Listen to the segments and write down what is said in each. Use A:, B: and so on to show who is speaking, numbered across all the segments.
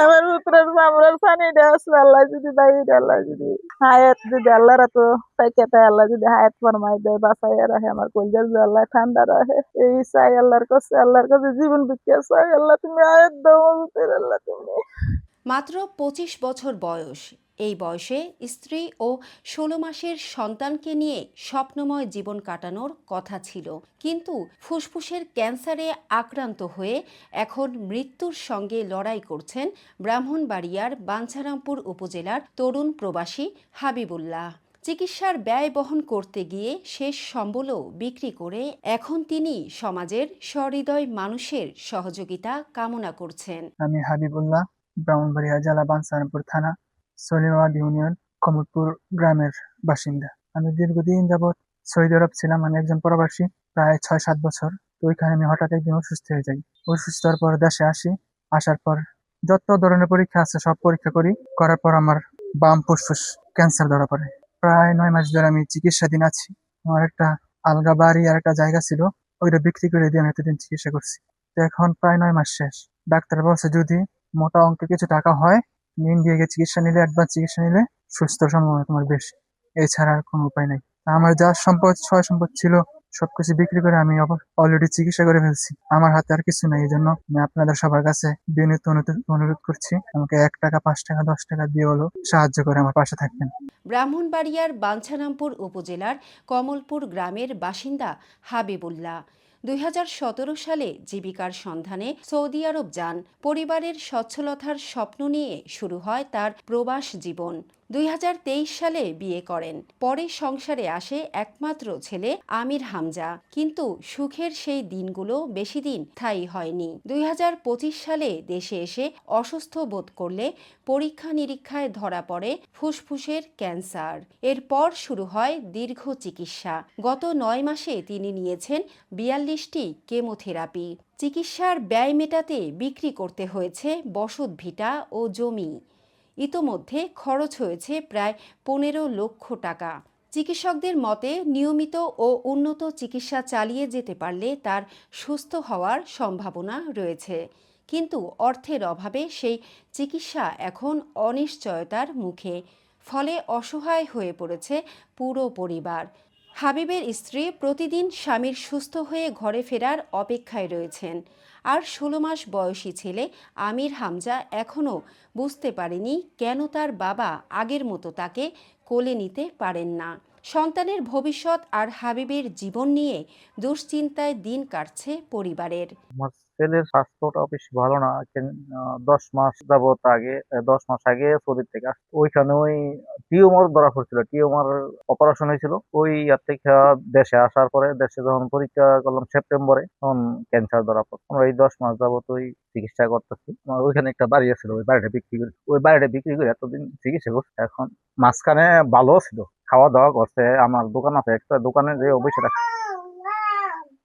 A: আমার পুত্রের চামড়ার ছানিটা আছে, আল্লাহ যদি দেয়, আল্লাহ যদি হায়াত, যদি আল্লাহর এত থাকে, আল্লাহ যদি হায়াত ফরমাই দেয়, বাঁচাইয়া রাখে, আমার কলজার যে আল্লাহ ঠান্ডা রাখে, এই চাই আল্লাহর কাছে জীবন ভিক্ষা চাই। আল্লাহ তুমি হায়াত দাও আমার পুত্রের, আল্লাহ তুমি।
B: মাত্র ২৫ বছর বয়স। এই বয়সে স্ত্রী ও ১৬ মাসের সন্তানকে নিয়ে স্বপ্নময় জীবন কাটানোর কথা ছিল, কিন্তু ফুসফুসের ক্যান্সারে আক্রান্ত হয়ে এখন মৃত্যুর সঙ্গে লড়াই করছেন ব্রাহ্মণবাড়িয়ার বাঞ্ছারামপুর উপজেলার তরুণ প্রবাসী হাবিবুল্লাহ। চিকিৎসার ব্যয় বহন করতে গিয়ে শেষ সম্বলও বিক্রি করে এখন তিনি সমাজের সহৃদয় মানুষের সহযোগিতা কামনা করছেন।
C: আমি হাবিবুল্লাহ, ব্রাহ্মণবাড়িয়া জেলা বাঞ্ছারামপুর থানা সলিমাবাদ ইউনিয়ন কমলপুর গ্রামের বাসিন্দা। আমি দীর্ঘদিন যাবৎ সৌদি আরব ছিলাম। আমি একজন প্রবাসী, প্রায় ৬-৭ বছর। তো ওইখানে আমি হঠাৎ একদিন অসুস্থ হয়ে যাই। অসুস্থ হওয়ার পর দেশে আসি। আসার পর যত ধরনের পরীক্ষা আছে সব পরীক্ষা করার পর আমার বাম ফুসফুস ক্যান্সার ধরা পড়ে। প্রায় ৯ মাস ধরে আমি চিকিৎসাধীন আছি। আমার একটা আলগা বাড়ি আর একটা জায়গা ছিল, ওইটা বিক্রি করে দিয়ে আমি এতদিন চিকিৎসা করছি। তো এখন প্রায় ৯ মাস শেষ। ডাক্তার বলছে যদি মোটা অঙ্কের কিছু টাকা হয়, তুমি ইন্ডিয়া গিয়ে চিকিৎসা নিলে, অ্যাডভান্স চিকিৎসা নিলে সুস্থ সম্ভাবনা তোমার বেশি। এছাড়া আর কোনো উপায় নাই। আমার যা সম্পদ, সয় সম্পদ ছিল সবকিছু বিক্রি করে আমি অলরেডি চিকিৎসা করে ফেলছি। আমার হাতে আর কিছু নাই। এই জন্য আমি আপনাদের সবার কাছে বিনীত অনুরোধ করছি, আমাকে ১ টাকা, ৫ টাকা, 10 টাকা দিয়ে হলো সাহায্য করে আমার পাশে থাকবেন।
B: ব্রাহ্মণবাড়িয়ার বাঞ্ছারামপুর উপজেলার কমলপুর গ্রামের বাসিন্দা হাবিবুল্লাহ ২০১৭ সালে জীবিকার সন্ধানে সৌদি আরব যান। পরিবারের সচ্ছলতার স্বপ্ন নিয়ে শুরু হয় তার প্রবাস জীবন। ২০২৩ সালে বিয়ে করেন। পরে সংসারে আসে একমাত্র ছেলে আমির হামজা, কিন্তু সুখের সেই দিনগুলো বেশি দিন স্থায়ী হয়নি। ২০২৫ সালে দেশে এসে অসুস্থ বোধ করলে পরীক্ষা নিরীক্ষায় ধরা পড়ে ফুসফুসের ক্যান্সার। এরপর শুরু হয় দীর্ঘ চিকিৎসা। গত ৯ মাসে তিনি নিয়েছেন ৪২টি কেমোথেরাপি। চিকিৎসার ব্যয় মেটাতে বিক্রি করতে হয়েছে বসতভিটা ও জমি। ইতোমধ্যে খরচ হয়েছে প্রায় ১৫ লক্ষ টাকা। চিকিৎসকদের মতে নিয়মিত ও উন্নত চিকিৎসা চালিয়ে যেতে পারলে তার সুস্থ হওয়ার সম্ভাবনা রয়েছে, কিন্তু অর্থের অভাবে সেই চিকিৎসা এখন অনিশ্চয়তার মুখে। ফলে অসহায় হয়ে পড়েছে পুরো পরিবার। হাবিবের স্ত্রী প্রতিদিন স্বামীর সুস্থ হয়ে ঘরে ফেরার অপেক্ষায় রয়েছেন। আর ১৬ মাস বয়সী ছেলে আমির হামজা এখনও বুঝতে পারেনি কেন তার বাবা আগের মতো তাকে কোলে নিতে পারেন না। সন্তানের ভবিষ্যৎ আর হাবিবের জীবন নিয়ে দুশ্চিন্তায় দিন কাটছে পরিবারের।
D: আমার ছেলের স্বাস্থ্যটা বেশি ভালো না। ১০ মাস যাবত আগে, ১০ মাস আগে সৌদি থেকে আসছে। ওইখানে ওই টিউমার ধরা পড়ছিল, টিউমার অপারেশন হয়েছিল। ওই ইয়ার থেকে দেশে আসার পরে, দেশে যখন পরীক্ষা করলাম সেপ্টেম্বরে, তখন ক্যান্সার ধরা পড়ে। আমরা এই ১০ মাস যাবত ওই চিকিৎসা করতেছি। আমার ওইখানে একটা বাড়ি আছিল, ওই বাড়িটা বিক্রি করি, ওই বাড়িটা বিক্রি করে এতদিন চিকিৎসা করছি। এখন মাঝখানে ভালো ছিল, খাওয়া দাওয়া করছে। আমার দোকান আছে একটা, দোকানে যে অবশ্যই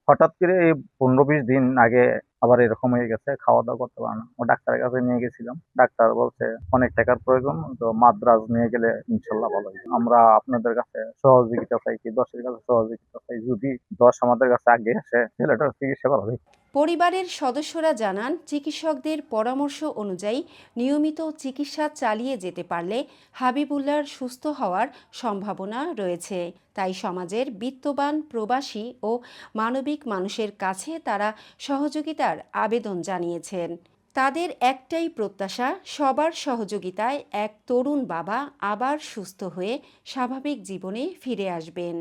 D: হঠাৎ করে এই ১৫-২০ দিন আগে আবার এরকম হয়ে গেছে, খাওয়া দাওয়া করতে পারে না। ও ডাক্তারের কাছে নিয়ে গেছিলাম, ডাক্তার বলছে অনেক টাকার প্রয়োজন, তো মাদ্রাজ নিয়ে গেলে ইনশাল্লাহ ভালো হবে। আমরা আপনাদের কাছে সহযোগিতা চাইছি, দশের কাছে সহযোগিতা চাই, যদি দশ আমাদের কাছে আগে আসে ছেলেটার চিকিৎসা করা হবে।
B: পরিবারের সদস্যরা জানান, চিকিৎসকদের পরামর্শ অনুযায়ী নিয়মিত চিকিৎসা চালিয়ে যেতে পারলে হাবিবুল্লাহর সুস্থ হওয়ার সম্ভাবনা রয়েছে। তাই সমাজের বিত্তবান প্রবাসী ও মানবিক মানুষের কাছে তারা সহযোগিতার আবেদন জানিয়েছেন। তাদের একটাই প্রত্যাশা, সবার সহযোগিতায় এক তরুণ বাবা আবার সুস্থ হয়ে স্বাভাবিক জীবনে ফিরে আসবেন।